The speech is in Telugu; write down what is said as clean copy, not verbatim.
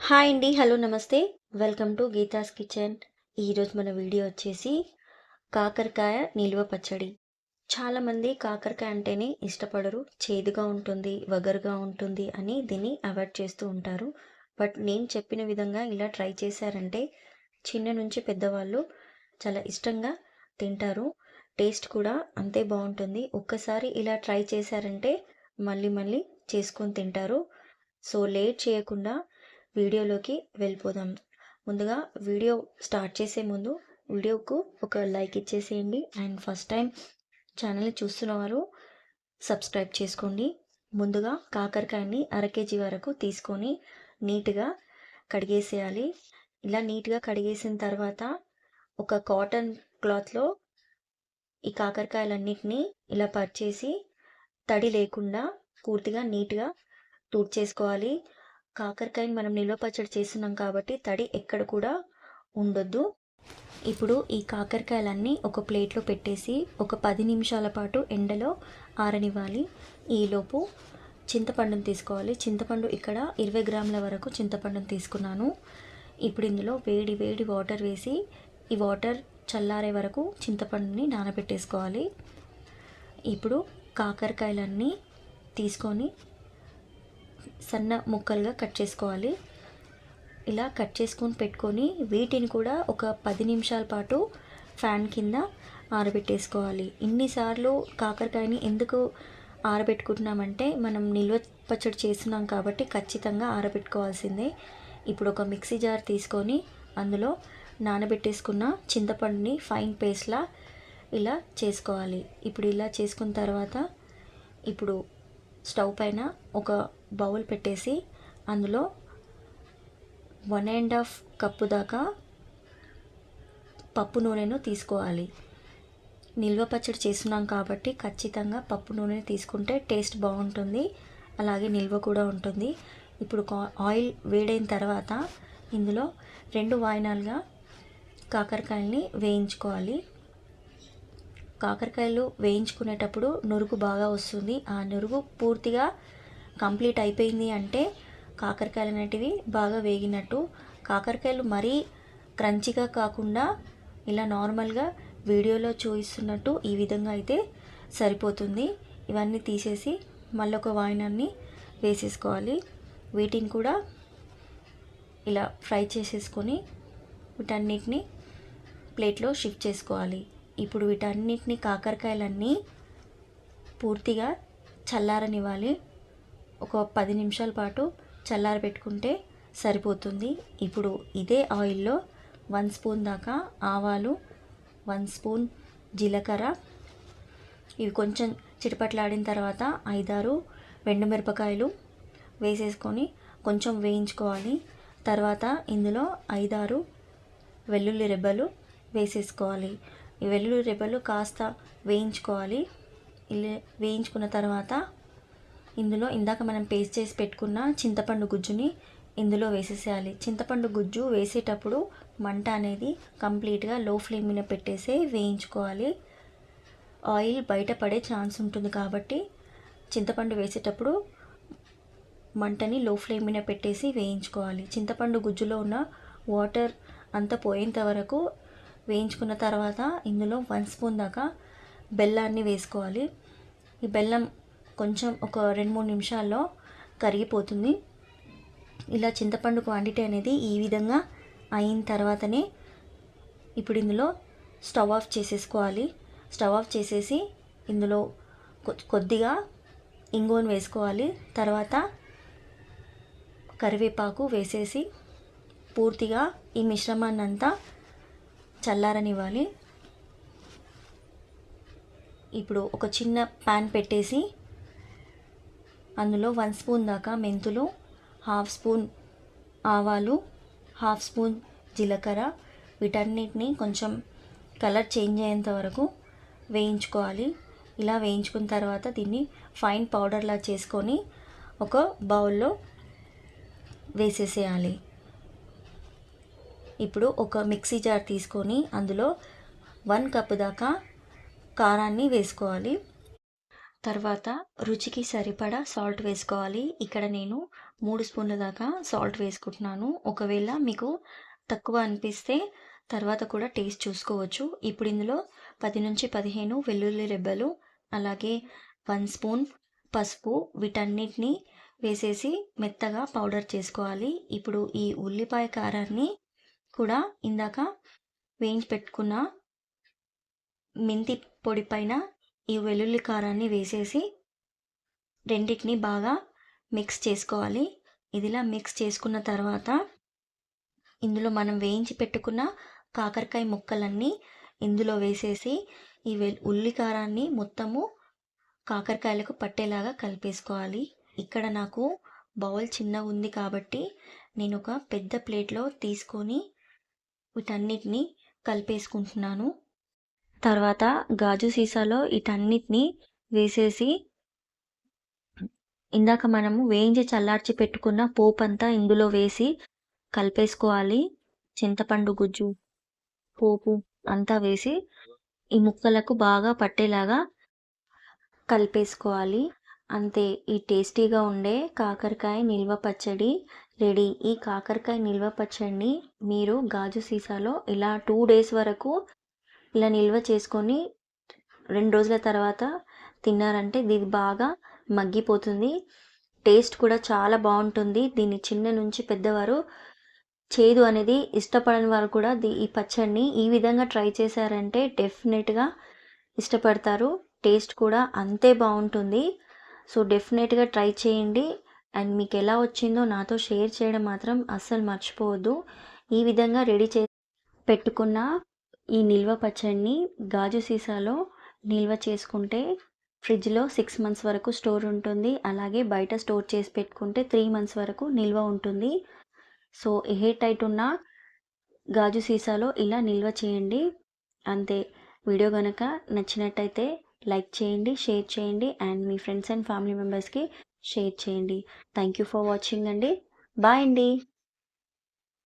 హాయ్ అండి. హలో నమస్తే. Welcome to Geetha's kitchen. ఈరోజు మన వీడియో వచ్చేసి కాకరకాయ నిల్వ పచ్చడి. చాలామంది కాకరకాయ అంటేనే ఇష్టపడరు. చేదుగా ఉంటుంది, వగరుగా ఉంటుంది అని దీన్ని అవాయిడ్ చేస్తూ ఉంటారు. బట్ నేను చెప్పిన విధంగా ఇలా ట్రై చేశారంటే చిన్న నుంచి పెద్దవాళ్ళు చాలా ఇష్టంగా తింటారు. టేస్ట్ కూడా అంతే బాగుంటుంది. ఒక్కసారి ఇలా ట్రై చేశారంటే మళ్ళీ మళ్ళీ చేసుకొని తింటారు. సో లేట్ చేయకుండా వీడియోలోకి వెళ్ళిపోదాం. ముందుగా వీడియో స్టార్ట్ చేసే ముందు వీడియోకు ఒక లైక్ ఇచ్చేసేయండి. అండ్ ఫస్ట్ టైం ఛానల్ని చూస్తున్నవారు సబ్స్క్రైబ్ చేసుకోండి. ముందుగా కాకరకాయని అర కేజీ వరకు తీసుకొని నీట్గా కడిగేసేయాలి. ఇలా నీట్గా కడిగేసిన తర్వాత ఒక కాటన్ క్లాత్లో ఈ కాకరకాయలన్నిటినీ ఇలా పరిచేసి తడి లేకుండా పూర్తిగా నీట్గా తుడిచేసుకోవాలి. కాకరకాయని మనం నిల్వ పచ్చడి చేస్తున్నాం కాబట్టి తడి ఎక్కడ కూడా ఉండొద్దు. ఇప్పుడు ఈ కాకరకాయలన్నీ ఒక ప్లేట్లో పెట్టేసి ఒక 10 నిమిషాల పాటు ఎండలో ఆరనివ్వాలి. ఈలోపు చింతపండుని తీసుకోవాలి. చింతపండు ఇక్కడ 20 గ్రాముల వరకు చింతపండుని తీసుకున్నాను. ఇప్పుడు ఇందులో వేడి వేడి వాటర్ వేసి ఈ వాటర్ చల్లారే వరకు చింతపండుని నానబెట్టేసుకోవాలి. ఇప్పుడు కాకరకాయలన్నీ తీసుకొని సన్న ముక్కలుగా కట్ చేసుకోవాలి. ఇలా కట్ చేసుకొని పెట్టుకొని వీటిని కూడా ఒక 10 నిమిషాల పాటు ఫ్యాన్ కింద ఆరబెట్టేసుకోవాలి. ఇన్నిసార్లు కాకరకాయని ఎందుకు ఆరబెట్టుకుంటున్నామంటే మనం నిల్వ పచ్చడి చేస్తున్నాం కాబట్టి ఖచ్చితంగా ఆరబెట్టుకోవాల్సిందే. ఇప్పుడు ఒక మిక్సీ జార్ తీసుకొని అందులో నానబెట్టేసుకున్న చింతపండుని ఫైన్ పేస్ట్లా ఇలా చేసుకోవాలి. ఇప్పుడు ఇలా చేసుకున్న తర్వాత ఇప్పుడు స్టవ్ పైన ఒక బౌల్ పెట్టేసి అందులో 1.5 కప్పు దాకా పప్పు నూనెను తీసుకోవాలి. నిల్వ పచ్చడి చేస్తున్నాం కాబట్టి ఖచ్చితంగా పప్పు నూనె తీసుకుంటే టేస్ట్ బాగుంటుంది, అలాగే నిల్వ కూడా ఉంటుంది. ఇప్పుడు ఆయిల్ వేడైన తర్వాత ఇందులో 2 వాయినాలుగా కాకరకాయల్ని వేయించుకోవాలి. కాకరకాయలు వేయించుకునేటప్పుడు నురుగు బాగా వస్తుంది. ఆ నురుగు పూర్తిగా కంప్లీట్ అయిపోయింది అంటే కాకరకాయలు అనేటివి బాగా వేగినట్టు. కాకరకాయలు మరీ క్రంచిగా కాకుండా ఇలా నార్మల్గా వీడియోలో చూపిస్తున్నట్టు ఈ విధంగా అయితే సరిపోతుంది. ఇవన్నీ తీసేసి మళ్ళీ ఒక వాయినాన్ని వేసేసుకోవాలి. వీటిని కూడా ఇలా ఫ్రై చేసేసుకొని వీటన్నిటిని ప్లేట్లో షిఫ్ట్ చేసుకోవాలి. ఇప్పుడు వీటన్నిటిని కాకరకాయలన్నీ పూర్తిగా చల్లారనివ్వాలి. ఒక 10 నిమిషాల పాటు చల్లారబెట్టుకుంటే సరిపోతుంది. ఇప్పుడు ఇదే ఆయిల్లో 1 స్పూన్ దాకా ఆవాలు, 1 స్పూన్ జీలకర్ర, ఇవి కొంచెం చిటపట్లాడిన తర్వాత 5-6 ఎండుమిరపకాయలు వేసేసుకొని కొంచెం వేయించుకోవాలి. తర్వాత ఇందులో 5-6 వెల్లుల్లి రెబ్బలు వేసేసుకోవాలి. ఈ వెల్లుల్లి రెబ్బలు కాస్త వేయించుకోవాలి. ఇలా వేయించుకున్న తర్వాత ఇందులో ఇందాక మనం పేస్ట్ చేసి పెట్టుకున్న చింతపండు గుజ్జుని ఇందులో వేసేసేయాలి. చింతపండు గుజ్జు వేసేటప్పుడు మంట అనేది కంప్లీట్గా లో ఫ్లేమ్ మీద పెట్టేసి వేయించుకోవాలి. ఆయిల్ బయట పడే ఛాన్స్ ఉంటుంది కాబట్టి చింతపండు వేసేటప్పుడు మంటని లో ఫ్లేమ్ మీద పెట్టేసి వేయించుకోవాలి. చింతపండు గుజ్జులో ఉన్న వాటర్ అంతా పోయేంత వరకు వేయించుకున్న తర్వాత ఇందులో 1 స్పూన్ దాకా బెల్లాన్ని వేసుకోవాలి. ఈ బెల్లం కొంచెం ఒక 2-3 నిమిషాల్లో కరిగిపోతుంది. ఇలా చింతపండు క్వాంటిటీ అనేది ఈ విధంగా అయిన తర్వాతనే ఇప్పుడు ఇందులో స్టవ్ ఆఫ్ చేసేసుకోవాలి. స్టవ్ ఆఫ్ చేసేసి ఇందులో కొద్దిగా ఇంగువను వేసుకోవాలి. తర్వాత కరివేపాకు వేసేసి పూర్తిగా ఈ మిశ్రమాన్ని అంతా చల్లారనివ్వాలి. ఇప్పుడు ఒక చిన్న ప్యాన్ పెట్టేసి అందులో 1 స్పూన్ దాకా మెంతులు, 1/2 స్పూన్ ఆవాలు, 1/2 స్పూన్ జీలకర్ర, వీటన్నిటిని కొంచెం కలర్ చేంజ్ అయ్యేంత వరకు వేయించుకోవాలి. ఇలా వేయించుకున్న తర్వాత దీన్ని ఫైన్ పౌడర్లా చేసుకొని ఒక బౌల్లో వేసేసేయాలి. ఇప్పుడు ఒక మిక్సీ జార్ తీసుకొని అందులో 1 కప్పు దాకా కారాన్ని వేసుకోవాలి. తర్వాత రుచికి సరిపడా సాల్ట్ వేసుకోవాలి. ఇక్కడ నేను 3 స్పూన్ల దాకా సాల్ట్ వేసుకుంటున్నాను. ఒకవేళ మీకు తక్కువ అనిపిస్తే తర్వాత కూడా టేస్ట్ చూసుకోవచ్చు. ఇప్పుడు ఇందులో 10-15 వెల్లుల్లి రెబ్బలు, అలాగే 1 స్పూన్ పసుపు, వీటన్నిటిని వేసేసి మెత్తగా పౌడర్ చేసుకోవాలి. ఇప్పుడు ఈ ఉల్లిపాయ కారాన్ని కూడా ఇందాక వేయించి పెట్టుకున్న మెంతి పొడి పైన ఈ వెల్లుల్లి కారాన్ని వేసేసి రెండిటిని బాగా మిక్స్ చేసుకోవాలి. ఇదిలా మిక్స్ చేసుకున్న తర్వాత ఇందులో మనం వేయించి పెట్టుకున్న కాకరకాయ ముక్కలన్నీ ఇందులో వేసేసి ఈ ఉల్లి కారాన్ని మొత్తము కాకరకాయలకు పట్టేలాగా కలిపేసుకోవాలి. ఇక్కడ నాకు బౌల్ చిన్నగా ఉంది కాబట్టి నేను ఒక పెద్ద ప్లేట్లో తీసుకొని వీటన్నిటిని కలిపేసుకుంటున్నాను. తర్వాత గాజు సీసాలో వీటన్నిటిని వేసేసి ఇందాక మనము వేయించి చల్లార్చి పెట్టుకున్న పోపంతా ఇందులో వేసి కలిపేసుకోవాలి. చింతపండు గుజ్జు, పోపు అంతా వేసి ఈ ముక్కలకు బాగా పట్టేలాగా కలిపేసుకోవాలి. అంతే, ఈ టేస్టీగా ఉండే కాకరకాయ నిల్వ పచ్చడి రెడీ. ఈ కాకరకాయ నిల్వ పచ్చడిని మీరు గాజు సీసాలో ఇలా 2 డేస్ వరకు ఇలా నిల్వ చేసుకొని 2 రోజుల తర్వాత తిన్నారంటే ఇది బాగా మగ్గిపోతుంది. టేస్ట్ కూడా చాలా బాగుంటుంది. దీన్ని చిన్న నుంచి పెద్దవారు చేదు అనేది ఇష్టపడని వారు కూడా ఈ పచ్చడిని ఈ విధంగా ట్రై చేశారంటే డెఫినెట్గా ఇష్టపడతారు. టేస్ట్ కూడా అంతే బాగుంటుంది. సో డెఫినెట్గా ట్రై చేయండి. అండ్ మీకు ఎలా వచ్చిందో నాతో షేర్ చేయడం మాత్రం అస్సలు మర్చిపోవద్దు. ఈ విధంగా రెడీ పెట్టుకున్న ఈ నిల్వ పచ్చడిని గాజు సీసాలో నిల్వ చేసుకుంటే ఫ్రిడ్జ్లో 6 మంత్స్ వరకు స్టోర్ ఉంటుంది. అలాగే బయట స్టోర్ చేసి పెట్టుకుంటే 3 మంత్స్ వరకు నిల్వ ఉంటుంది. సో ఎయిర్ టైట్ ఉన్న గాజు సీసాలో ఇలా నిల్వ చేయండి. అంతే. వీడియో కనుక నచ్చినట్టయితే లైక్ చేయండి, షేర్ చేయండి and me friends and family మెంబర్స్కి షేర్ చేయండి. థ్యాంక్ యూ ఫర్ వాచింగ్ అండి. బాయ్ అండి.